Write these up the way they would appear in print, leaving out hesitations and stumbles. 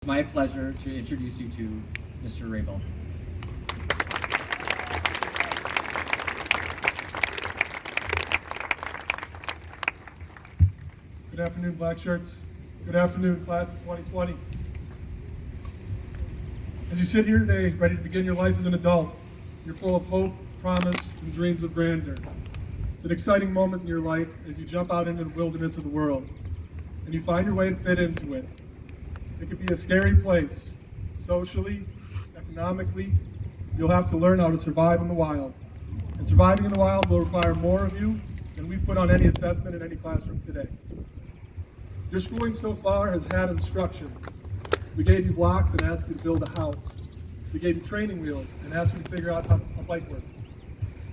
It's my pleasure to introduce you to Mr. Raebel. Good afternoon, Black Shirts. Good afternoon, class of 2020. As you sit here today, ready to begin your life as an adult, you're full of hope, promise, and dreams of grandeur. It's an exciting moment in your life as you jump out into the wilderness of the world, and you find your way to fit into it. It could be a scary place. Socially, economically, you'll have to learn how to survive in the wild. And surviving in the wild will require more of you than we've put on any assessment in any classroom today. Your schooling so far has had instruction. We gave you blocks and asked you to build a house. We gave you training wheels and asked you to figure out how a bike works.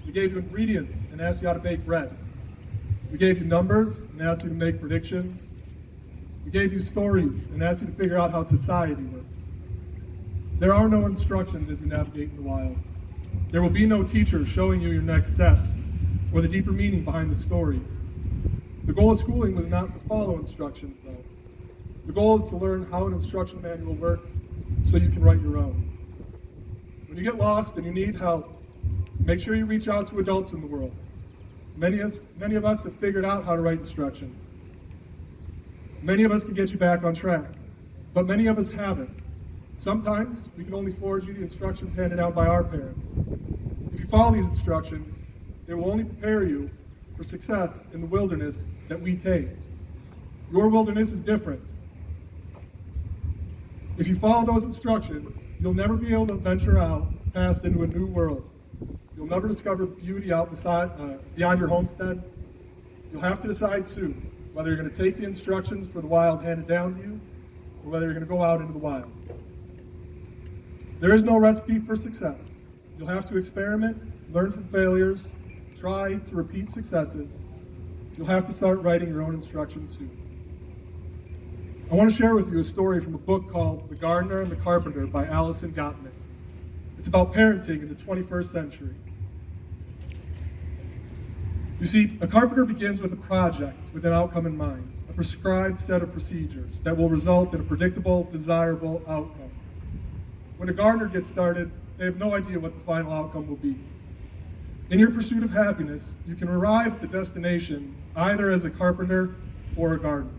We gave you ingredients and asked you how to bake bread. We gave you numbers and asked you to make predictions. We gave you stories and asked you to figure out how society works. There are no instructions as you navigate in the wild. There will be no teacher showing you your next steps or the deeper meaning behind the story. The goal of schooling was not to follow instructions, though. The goal is to learn how an instruction manual works so you can write your own. When you get lost and you need help, make sure you reach out to adults in the world. Many of us have figured out how to write instructions. Many of us can get you back on track, but many of us haven't. Sometimes we can only forward you the instructions handed out by our parents. If you follow these instructions, they will only prepare you for success in the wilderness that we tamed. Your wilderness is different. If you follow those instructions, you'll never be able to venture out past into a new world. You'll never discover the beauty out beyond your homestead. You'll have to decide soon whether you're going to take the instructions for the wild handed down to you, or whether you're going to go out into the wild. There is no recipe for success. You'll have to experiment, learn from failures, try to repeat successes. You'll have to start writing your own instructions soon. I want to share with you a story from a book called The Gardener and the Carpenter by Alison Gottman. It's about parenting in the 21st century. You see, a carpenter begins with a project with an outcome in mind, a prescribed set of procedures that will result in a predictable, desirable outcome. When a gardener gets started, they have no idea what the final outcome will be. In your pursuit of happiness, you can arrive at the destination either as a carpenter or a gardener.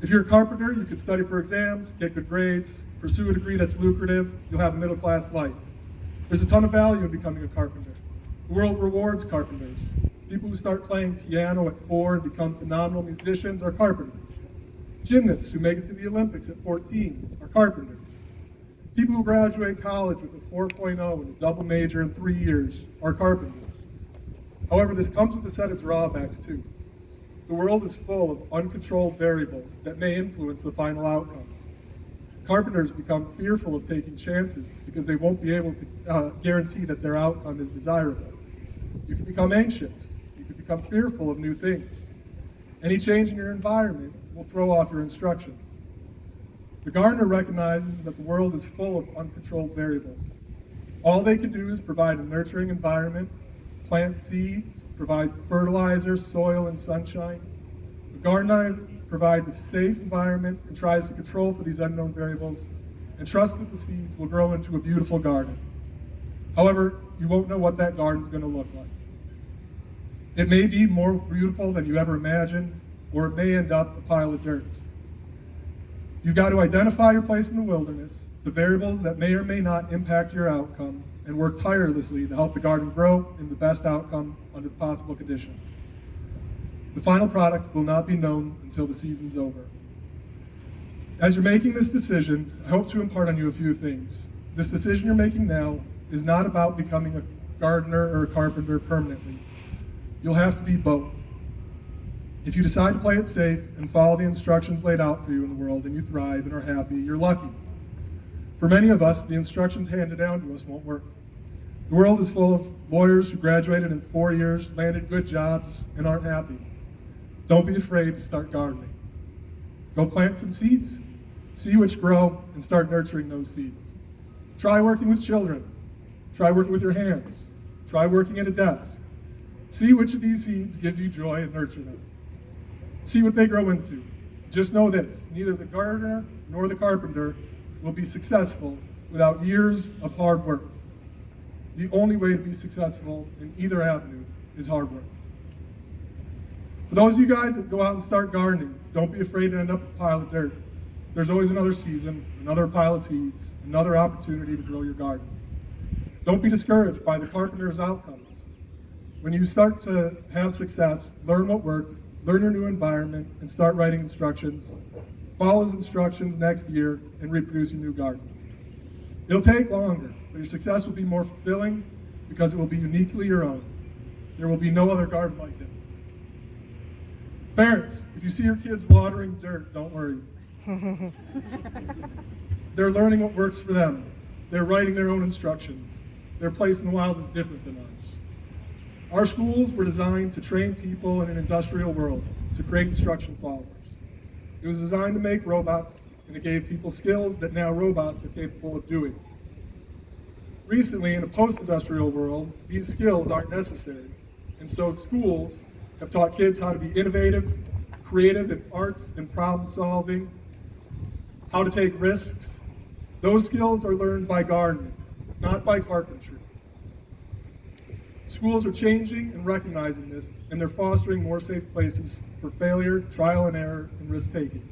If you're a carpenter, you could study for exams, get good grades, pursue a degree that's lucrative, you'll have a middle-class life. There's a ton of value in becoming a carpenter. The world rewards carpenters. People who start playing piano at 4 and become phenomenal musicians are carpenters. Gymnasts who make it to the Olympics at 14 are carpenters. People who graduate college with a 4.0 and a double major in 3 years are carpenters. However, this comes with a set of drawbacks too. The world is full of uncontrolled variables that may influence the final outcome. Carpenters become fearful of taking chances because they won't be able to guarantee that their outcome is desirable. You can become anxious. You can become fearful of new things. Any change in your environment will throw off your instructions. The gardener recognizes that the world is full of uncontrolled variables. All they can do is provide a nurturing environment, plant seeds, provide fertilizer, soil, and sunshine. The gardener provides a safe environment and tries to control for these unknown variables and trusts that the seeds will grow into a beautiful garden. However, you won't know what that garden's going to look like. It may be more beautiful than you ever imagined, or it may end up a pile of dirt. You've got to identify your place in the wilderness, the variables that may or may not impact your outcome, and work tirelessly to help the garden grow in the best outcome under the possible conditions. The final product will not be known until the season's over. As you're making this decision, I hope to impart on you a few things. This decision you're making now is not about becoming a gardener or a carpenter permanently. You'll have to be both. If you decide to play it safe and follow the instructions laid out for you in the world and you thrive and are happy, you're lucky. For many of us, the instructions handed down to us won't work. The world is full of lawyers who graduated in 4 years, landed good jobs, and aren't happy. Don't be afraid to start gardening. Go plant some seeds, see which grow, and start nurturing those seeds. Try working with children. Try working with your hands. Try working at a desk. See which of these seeds gives you joy and nurture them. See what they grow into. Just know this, neither the gardener nor the carpenter will be successful without years of hard work. The only way to be successful in either avenue is hard work. For those of you guys that go out and start gardening, don't be afraid to end up with a pile of dirt. There's always another season, another pile of seeds, another opportunity to grow your garden. Don't be discouraged by the carpenter's outcomes. When you start to have success, learn what works, learn your new environment, and start writing instructions. Follow his instructions next year and reproduce your new garden. It'll take longer, but your success will be more fulfilling because it will be uniquely your own. There will be no other garden like it. Parents, if you see your kids watering dirt, don't worry. They're learning what works for them. They're writing their own instructions. Their place in the wild is different than ours. Our schools were designed to train people in an industrial world, to create instruction followers. It was designed to make robots, and it gave people skills that now robots are capable of doing. Recently, in a post-industrial world, these skills aren't necessary, and so schools have taught kids how to be innovative, creative in arts and problem solving, how to take risks. Those skills are learned by gardening, not by carpentry. Schools are changing and recognizing this, and they're fostering more safe places for failure, trial and error, and risk-taking.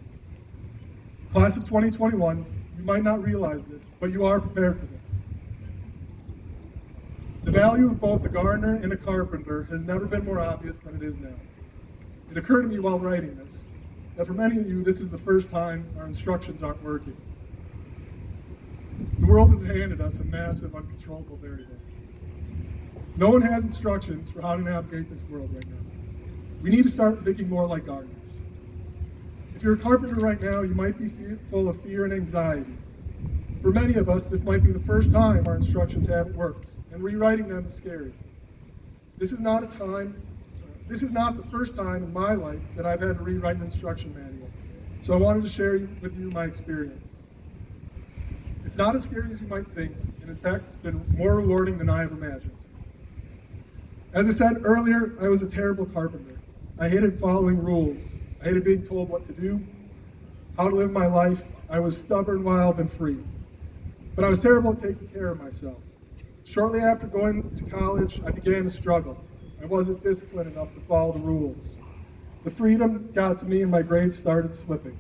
Class of 2021, you might not realize this, but you are prepared for this. The value of both a gardener and a carpenter has never been more obvious than it is now. It occurred to me while writing this, that for many of you, this is the first time our instructions aren't working. The world has handed us a massive, uncontrollable variable. No one has instructions for how to navigate this world right now. We need to start thinking more like gardeners. If you're a carpenter right now, you might be full of fear and anxiety. For many of us, this might be the first time our instructions haven't worked, and rewriting them is scary. This is not the first time in my life that I've had to rewrite an instruction manual, so I wanted to share with you my experience. It's not as scary as you might think, and in fact, it's been more rewarding than I have imagined. As I said earlier, I was a terrible carpenter. I hated following rules. I hated being told what to do, how to live my life. I was stubborn, wild, and free. But I was terrible at taking care of myself. Shortly after going to college, I began to struggle. I wasn't disciplined enough to follow the rules. The freedom got to me and my grades started slipping.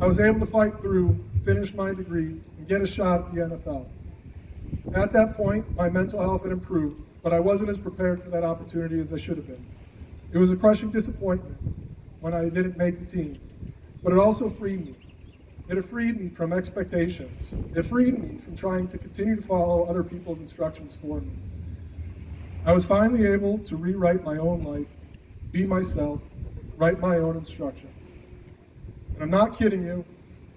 I was able to fight through, finish my degree, and get a shot at the NFL. At that point, my mental health had improved, but I wasn't as prepared for that opportunity as I should have been. It was a crushing disappointment when I didn't make the team, but it also freed me. It freed me from expectations. It freed me from trying to continue to follow other people's instructions for me. I was finally able to rewrite my own life, be myself, write my own instructions. And I'm not kidding you,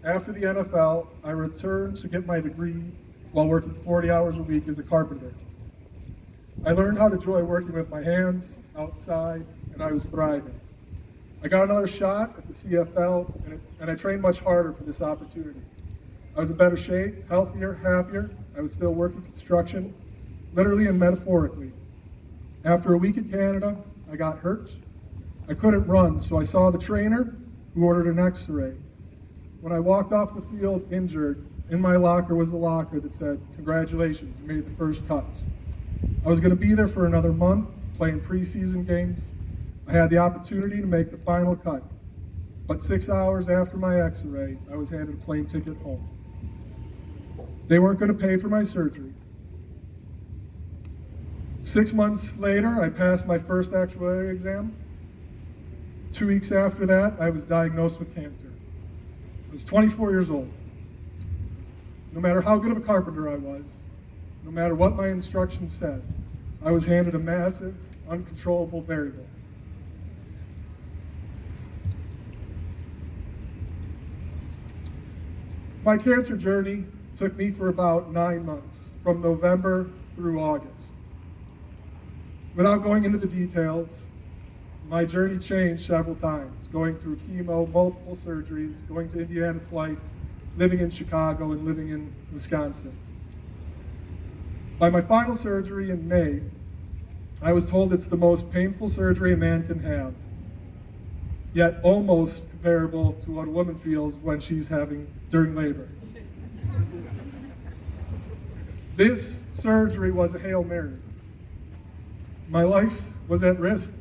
after the NFL, I returned to get my degree while working 40 hours a week as a carpenter. I learned how to enjoy working with my hands, outside, and I was thriving. I got another shot at the CFL, and I trained much harder for this opportunity. I was in better shape, healthier, happier. I was still working construction, literally and metaphorically. After a week in Canada, I got hurt. I couldn't run, so I saw the trainer, who ordered an X-ray. When I walked off the field injured, in my locker was a locker that said, "Congratulations, you made the first cut." I was going to be there for another month, playing preseason games. I had the opportunity to make the final cut. But 6 hours after my X-ray, I was handed a plane ticket home. They weren't going to pay for my surgery. 6 months later, I passed my first actuarial exam. 2 weeks after that, I was diagnosed with cancer. I was 24 years old. No matter how good of a carpenter I was, no matter what my instructions said, I was handed a massive, uncontrollable variable. My cancer journey took me for about 9 months, from November through August. Without going into the details, my journey changed several times, going through chemo, multiple surgeries, going to Indiana twice, living in Chicago, and living in Wisconsin. By my final surgery in May, I was told it's the most painful surgery a man can have, yet almost comparable to what a woman feels when she's having during labor. This surgery was a Hail Mary. My life was at risk,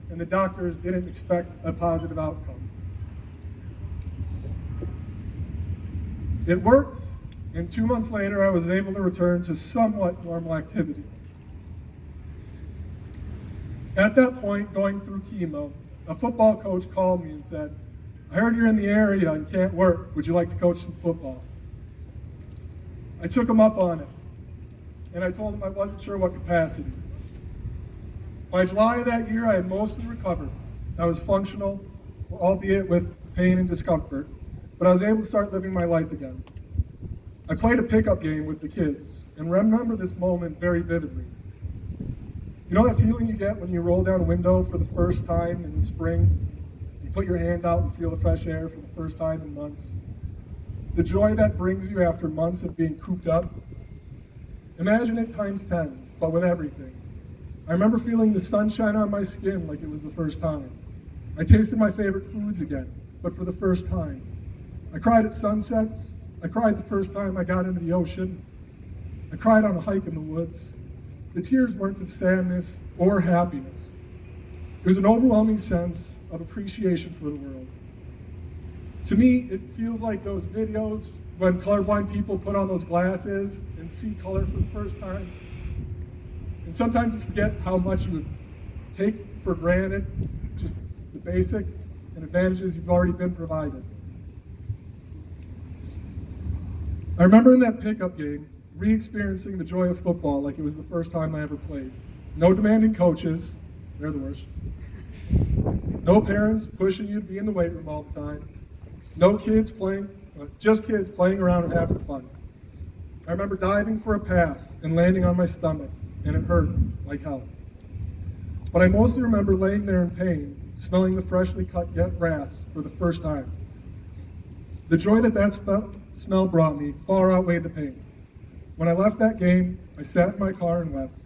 and the doctors didn't expect a positive outcome. It worked, and 2 months later, I was able to return to somewhat normal activity. At that point, going through chemo, a football coach called me and said, "I heard you're in the area and can't work. Would you like to coach some football?" I took him up on it, and I told him I wasn't sure what capacity. By July of that year, I had mostly recovered. I was functional, albeit with pain and discomfort, but I was able to start living my life again. I played a pickup game with the kids and remember this moment very vividly. You know that feeling you get when you roll down a window for the first time in the spring? You put your hand out and feel the fresh air for the first time in months. The joy that brings you after months of being cooped up. Imagine it times 10, but with everything. I remember feeling the sunshine on my skin like it was the first time. I tasted my favorite foods again, but for the first time. I cried at sunsets. I cried the first time I got into the ocean. I cried on a hike in the woods. The tears weren't of sadness or happiness. It was an overwhelming sense of appreciation for the world. To me, it feels like those videos when colorblind people put on those glasses and see color for the first time. And sometimes you forget how much you would take for granted just the basics and advantages you've already been provided. I remember in that pickup game, re-experiencing the joy of football like it was the first time I ever played. No demanding coaches, they're the worst. No parents pushing you to be in the weight room all the time. No kids playing, just kids playing around and having fun. I remember diving for a pass and landing on my stomach, and it hurt like hell. But I mostly remember laying there in pain, smelling the freshly cut grass for the first time. The joy that smell brought me far outweighed the pain. When I left that game, I sat in my car and wept.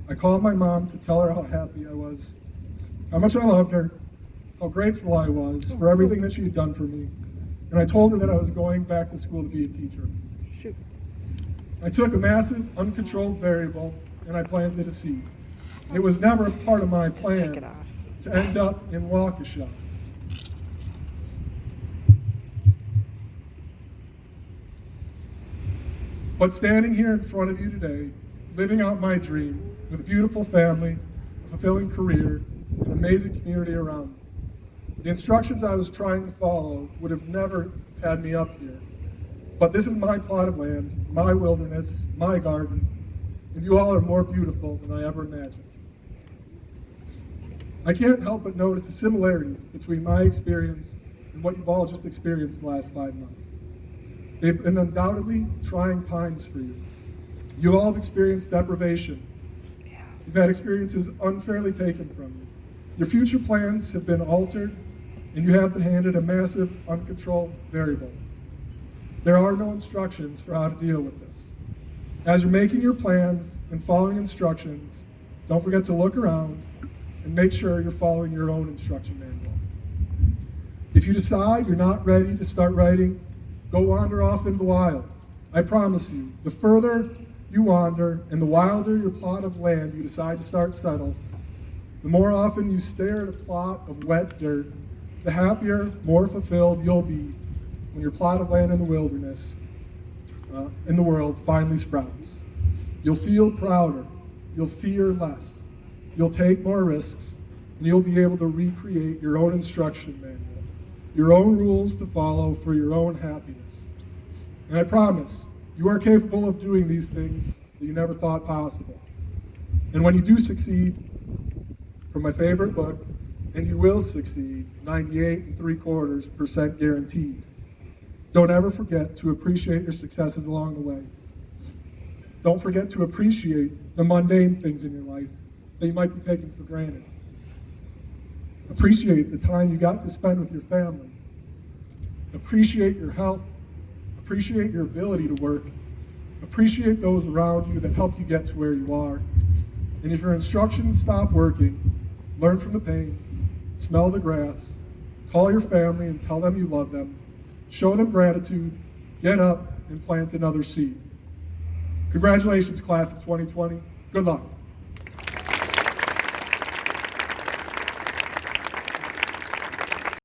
I called my mom to tell her how happy I was, how much I loved her, how grateful I was for everything that she had done for me. And I told her that I was going back to school to be a teacher. Shoot. I took a massive, uncontrolled variable and I planted a seed. It was never a part of my plan to end up in Waukesha. But standing here in front of you today, living out my dream with a beautiful family, a fulfilling career, an amazing community around me. The instructions I was trying to follow would have never had me up here. But this is my plot of land, my wilderness, my garden, and you all are more beautiful than I ever imagined. I can't help but notice the similarities between my experience and what you've all just experienced the last 5 months. They've been undoubtedly trying times for you. You all have experienced deprivation. You've had experiences unfairly taken from you. Your future plans have been altered, and you have been handed a massive, uncontrolled variable. There are no instructions for how to deal with this. As you're making your plans and following instructions, don't forget to look around and make sure you're following your own instruction manual. If you decide you're not ready to start writing, go wander off into the wild. I promise you, the further you wander and the wilder your plot of land you decide to start settle, the more often you stare at a plot of wet dirt, the happier, more fulfilled you'll be when your plot of land in the wilderness, in the world, finally sprouts. You'll feel prouder, you'll fear less, you'll take more risks, and you'll be able to recreate your own instruction manual, your own rules to follow for your own happiness. And I promise, you are capable of doing these things that you never thought possible. And when you do succeed, from my favorite book, and you will succeed, 98.75% guaranteed. Don't ever forget to appreciate your successes along the way. Don't forget to appreciate the mundane things in your life that you might be taking for granted. Appreciate the time you got to spend with your family. Appreciate your health. Appreciate your ability to work. Appreciate those around you that helped you get to where you are. And if your instructions stop working, learn from the pain, smell the grass, call your family and tell them you love them, show them gratitude, get up, and plant another seed. Congratulations, class of 2020. Good luck.